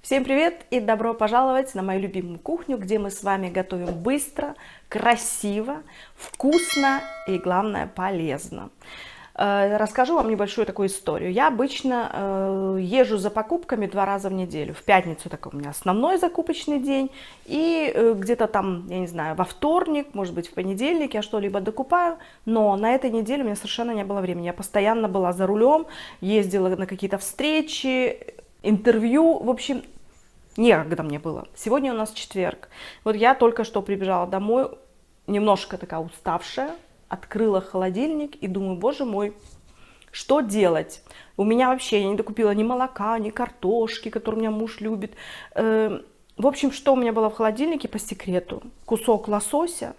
Всем привет и добро пожаловать на мою любимую кухню, где мы с вами готовим быстро, красиво, вкусно и, главное, полезно. Расскажу вам небольшую такую историю. Я обычно езжу за покупками 2 раза в неделю. В пятницу такой у меня основной закупочный день. И где-то там, я не знаю, во вторник, может быть, в понедельник я что-либо докупаю. Но на этой неделе у меня совершенно не было времени. Я постоянно была за рулем, ездила на какие-то встречи, интервью. В общем, некогда мне было. Сегодня у нас четверг. Вот я только что прибежала домой, немножко такая уставшая, открыла холодильник и думаю, боже мой, что делать? У меня вообще, я не докупила ни молока, ни картошки, которую у меня муж любит. В общем, что у меня было в холодильнике по секрету? Кусок лосося.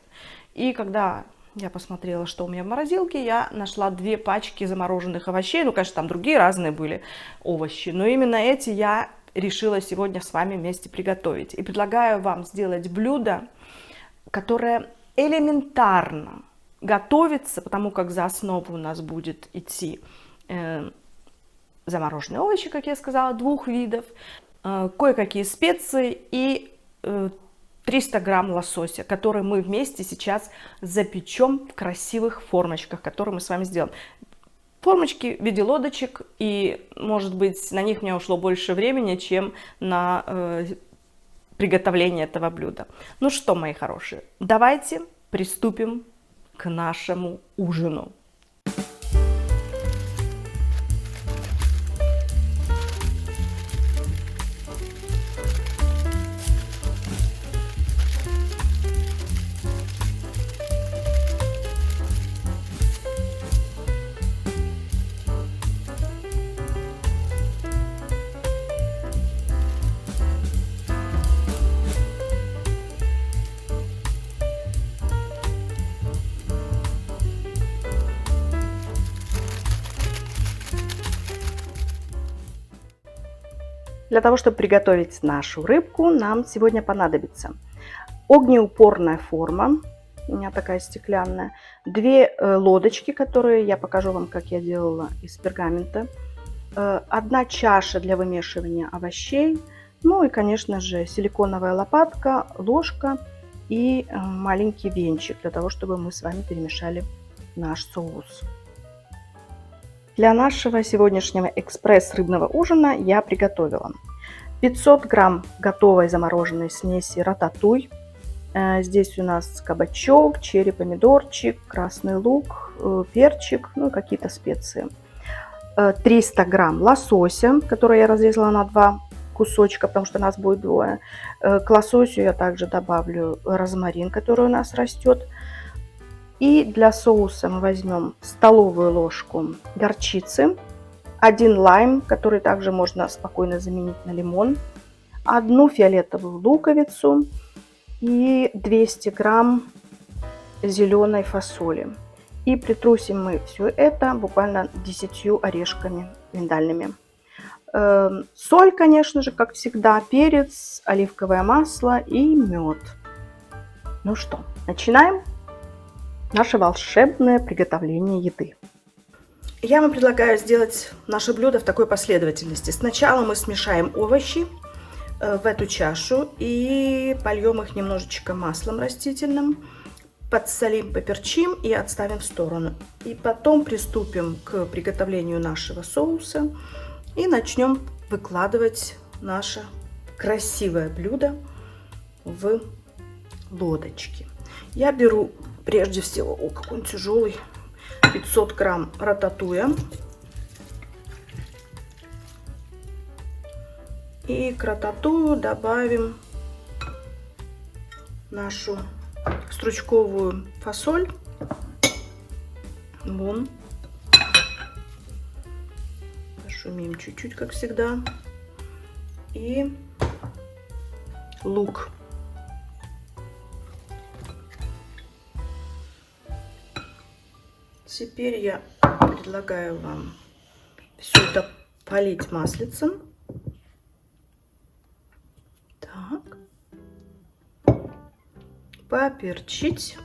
И когда я посмотрела, что у меня в морозилке, я нашла 2 пачки замороженных овощей. Ну, конечно, там другие разные были овощи, но именно эти я решила сегодня с вами вместе приготовить. И предлагаю вам сделать блюдо, которое элементарно готовится, потому как за основу у нас будет идти замороженные овощи, как я сказала, 2 видов, кое-какие специи и 300 грамм лосося, который мы вместе сейчас запечем в красивых формочках, которые мы с вами сделаем. Формочки в виде лодочек, и, может быть, на них мне ушло больше времени, чем на приготовление этого блюда. Ну что, мои хорошие, давайте приступим к нашему ужину. Для того, чтобы приготовить нашу рыбку, нам сегодня понадобится огнеупорная форма, у меня такая стеклянная, 2 лодочки, которые я покажу вам, как я делала из пергамента, 1 чаша для вымешивания овощей, ну и, конечно же, силиконовая лопатка, ложка и маленький венчик, для того, чтобы мы с вами перемешали наш соус. Для нашего сегодняшнего экспресс-рыбного ужина я приготовила 500 грамм готовой замороженной смеси рататуй. Здесь у нас кабачок, черри, помидорчик, красный лук, перчик, ну и какие-то специи. 300 грамм лосося, который я разрезала на 2 кусочка, потому что нас будет 2. К лососю я также добавлю розмарин, который у нас растет. И для соуса мы возьмем столовую ложку горчицы, 1 лайм, который также можно спокойно заменить на лимон, 1 фиолетовую луковицу и 200 грамм зеленой фасоли. И притрусим мы все это буквально 10 орешками миндальными. Соль, конечно же, как всегда, перец, оливковое масло и мед. Ну что, начинаем наше волшебное приготовление еды. Я вам предлагаю сделать наше блюдо в такой последовательности. Сначала мы смешаем овощи в эту чашу и польем их немножечко маслом растительным, подсолим, поперчим и отставим в сторону. И потом приступим к приготовлению нашего соуса и начнем выкладывать наше красивое блюдо в лодочки. Я беру прежде всего, какой он тяжелый, 500 грамм рататуя. И к рататую добавим нашу стручковую фасоль. Вон. Пошумим чуть-чуть, как всегда. И лук. Теперь я предлагаю вам все это полить маслицем. Так. Поперчить.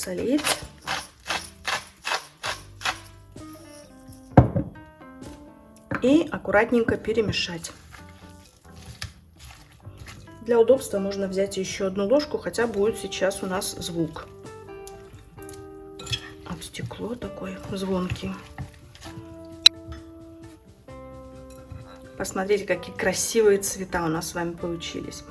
посолить. И аккуратненько перемешать. Для удобства можно взять еще одну ложку, хотя будет сейчас у нас звук. Вот стекло такой звонкий. Посмотрите, какие красивые цвета у нас с вами получились.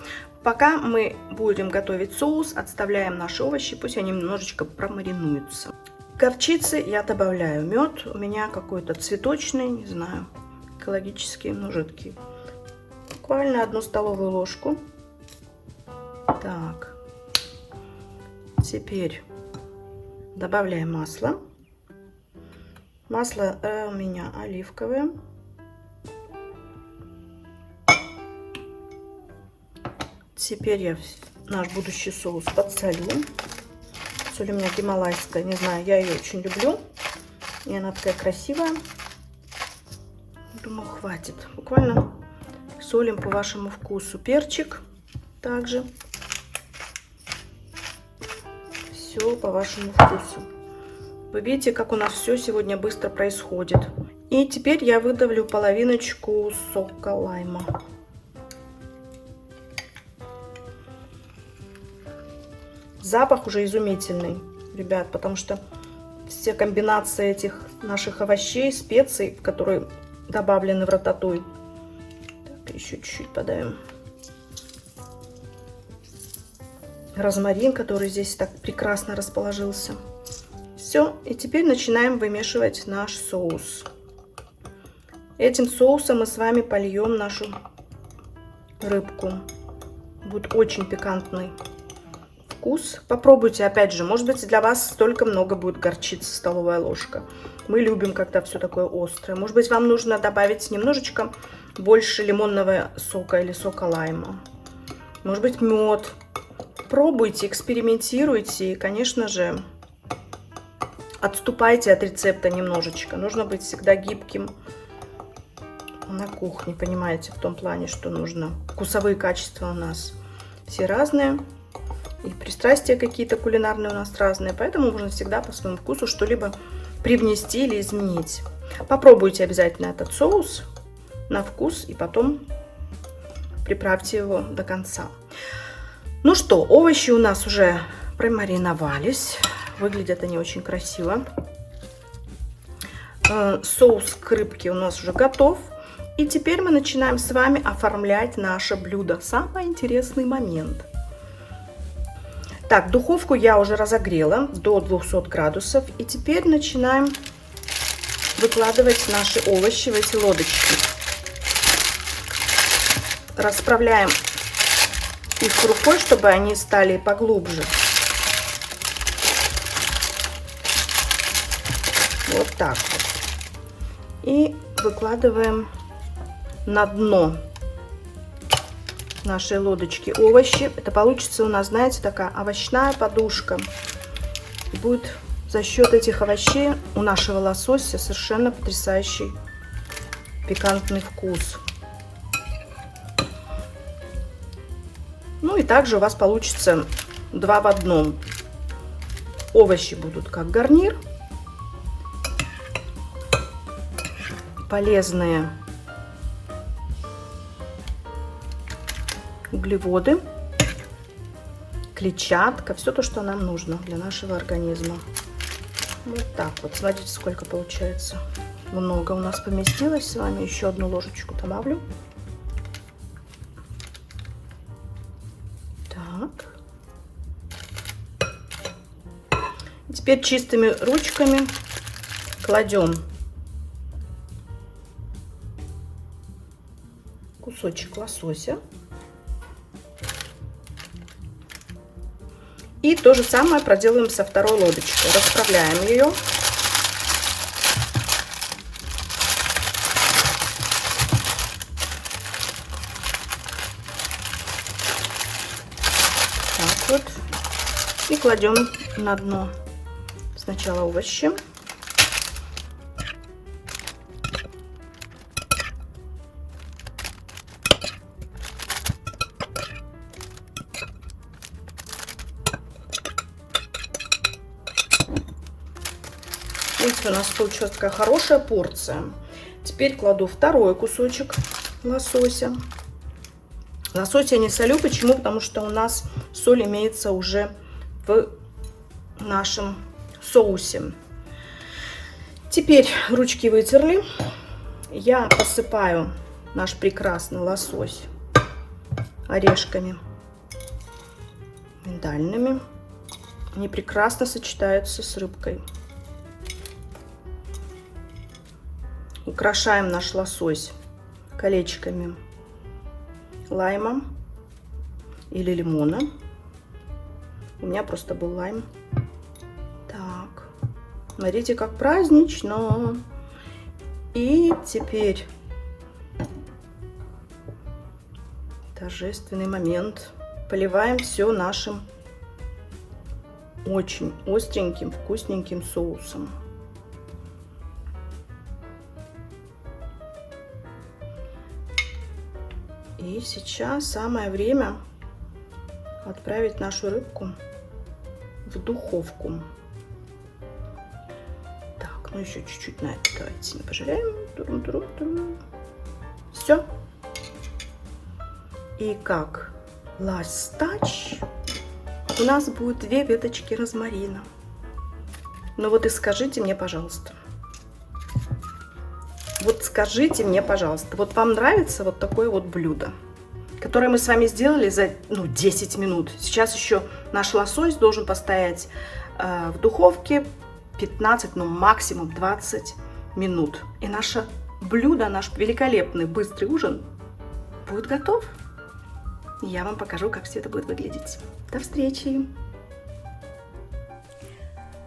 Пока мы будем готовить соус, отставляем наши овощи, пусть они немножечко промаринуются. Горчицы я добавляю мед. У меня какой-то цветочный, не знаю, экологический, но жидкий. Буквально 1 столовую ложку. Так. Теперь добавляем масло. Масло у меня оливковое. Теперь я наш будущий соус подсолю. Соль у меня гималайская, не знаю, я ее очень люблю. И она такая красивая. Думаю, хватит. Буквально солим по вашему вкусу. Перчик также. Все по вашему вкусу. Вы видите, как у нас все сегодня быстро происходит. И теперь я выдавлю половиночку сока лайма. Запах уже изумительный, ребят, потому что все комбинации этих наших овощей, специй, которые добавлены в рататуй. Так, еще чуть-чуть подавим. Розмарин, который здесь так прекрасно расположился. Все, и теперь начинаем вымешивать наш соус. Этим соусом мы с вами польем нашу рыбку. Будет очень пикантный вкус. Попробуйте, опять же, может быть, для вас столько много будет горчицы, столовая ложка. Мы любим, когда все такое острое. Может быть, вам нужно добавить немножечко больше лимонного сока или сока лайма. Может быть, мед. Пробуйте, экспериментируйте и, конечно же, отступайте от рецепта немножечко. Нужно быть всегда гибким на кухне, понимаете, в том плане, что нужно. Вкусовые качества у нас все разные. И пристрастия какие-то кулинарные у нас разные. Поэтому можно всегда по своему вкусу что-либо привнести или изменить. Попробуйте обязательно этот соус на вкус и потом приправьте его до конца. Ну что, овощи у нас уже промариновались. Выглядят они очень красиво. Соус к рыбке у нас уже готов. И теперь мы начинаем с вами оформлять наше блюдо. Самый интересный момент. Так, духовку я уже разогрела до 200 градусов. И теперь начинаем выкладывать наши овощи в эти лодочки. Расправляем их рукой, чтобы они стали поглубже. Вот так вот. И выкладываем на дно нашей лодочки овощи. Это получится у нас, знаете, такая овощная подушка. И будет за счет этих овощей у нашего лосося совершенно потрясающий пикантный вкус. Ну и также у вас получится 2 в 1. Овощи будут как гарнир. Полезные углеводы, клетчатка, все то, что нам нужно для нашего организма. Вот так вот. Смотрите, сколько получается. Много у нас поместилось с вами. Еще 1 ложечку добавлю. Так. Теперь чистыми ручками кладем кусочек лосося. И то же самое проделаем со второй лодочкой. Расправляем ее. Так вот. И кладем на дно сначала овощи. Видите, у нас получилась такая хорошая порция. Теперь кладу второй кусочек лосося. Лосось я не солю. Почему? Потому что у нас соль имеется уже в нашем соусе. Теперь ручки вытерли. Я посыпаю наш прекрасный лосось орешками миндальными. Они прекрасно сочетаются с рыбкой. Украшаем наш лосось колечками лайма или лимона. У меня просто был лайм. Так, смотрите, как празднично. И теперь торжественный момент. Поливаем все нашим очень остреньким, вкусненьким соусом. И сейчас самое время отправить нашу рыбку в духовку. Так, ну еще чуть-чуть на это давайте не пожалеем. Все. И как last touch у нас будет 2 веточки розмарина. Ну вот и скажите мне, пожалуйста. Вот скажите мне, пожалуйста, вот вам нравится вот такое вот блюдо, которое мы с вами сделали за 10 минут. Сейчас еще наш лосось должен постоять в духовке 15, ну максимум 20 минут. И наше блюдо, наш великолепный быстрый ужин будет готов. Я вам покажу, как все это будет выглядеть. До встречи!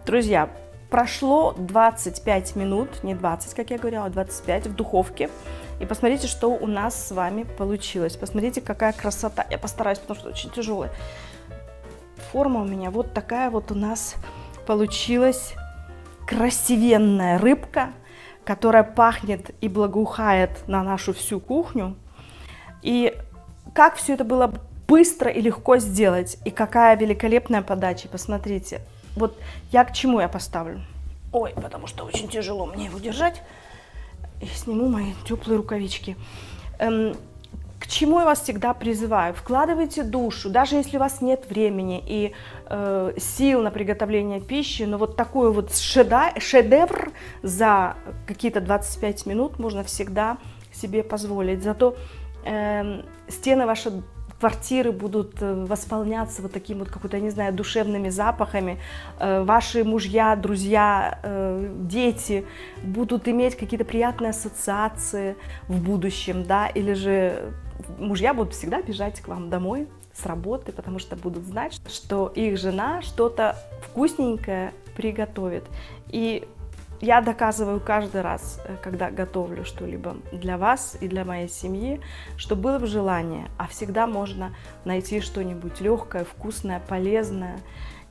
Друзья, прошло 25 минут, не 20, как я говорила, а 25 в духовке. И посмотрите, что у нас с вами получилось. Посмотрите, какая красота. Я постараюсь, потому что очень тяжелая. Форма у меня вот такая вот у нас получилась красивенная рыбка, которая пахнет и благоухает на нашу всю кухню. И как все это было быстро и легко сделать. И какая великолепная подача. Посмотрите. Вот я к чему я поставлю? Ой, потому что очень тяжело мне его держать. И сниму мои теплые рукавички. К чему я вас всегда призываю? Вкладывайте душу, даже если у вас нет времени и сил на приготовление пищи, но вот такой вот шедевр за какие-то 25 минут можно всегда себе позволить. Зато стены вашей квартиры будут восполняться вот таким вот, какой-то, не знаю, душевными запахами. Ваши мужья, друзья, дети будут иметь какие-то приятные ассоциации в будущем, да, или же мужья будут всегда бежать к вам домой с работы, потому что будут знать, что их жена что-то вкусненькое приготовит. И я доказываю каждый раз, когда готовлю что-либо для вас и для моей семьи, что было бы желание, а всегда можно найти что-нибудь легкое, вкусное, полезное.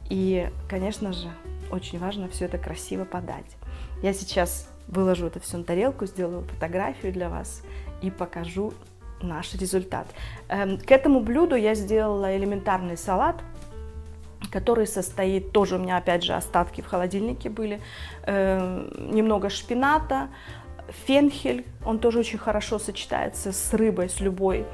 И, конечно же, очень важно все это красиво подать. Я сейчас выложу это все на тарелку, сделаю фотографию для вас и покажу наш результат. К этому блюду я сделала элементарный салат, который состоит, тоже у меня опять же остатки в холодильнике были, немного шпината, фенхель, он тоже очень хорошо сочетается с рыбой, с любой.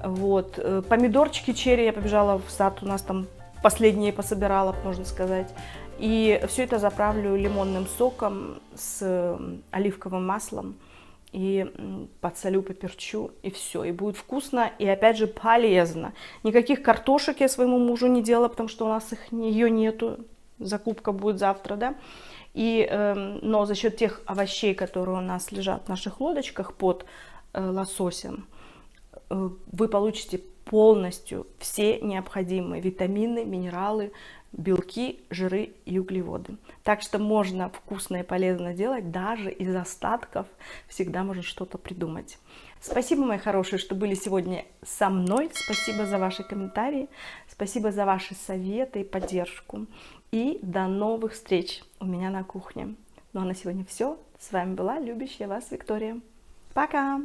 Вот. Помидорчики черри, я побежала в сад, у нас там последние пособирала, можно сказать. И все это заправлю лимонным соком с оливковым маслом. И подсолю, поперчу, и все. И будет вкусно, и опять же полезно. Никаких картошек я своему мужу не делала, потому что у нас ее нету. Закупка будет завтра, да. Но за счет тех овощей, которые у нас лежат в наших лодочках под лососем, вы получите полностью все необходимые витамины, минералы, белки, жиры и углеводы. Так что можно вкусно и полезно делать, даже из остатков всегда можно что-то придумать. Спасибо, мои хорошие, что были сегодня со мной. Спасибо за ваши комментарии, спасибо за ваши советы и поддержку. И до новых встреч у меня на кухне. Ну а на сегодня все. С вами была любящая вас Виктория. Пока!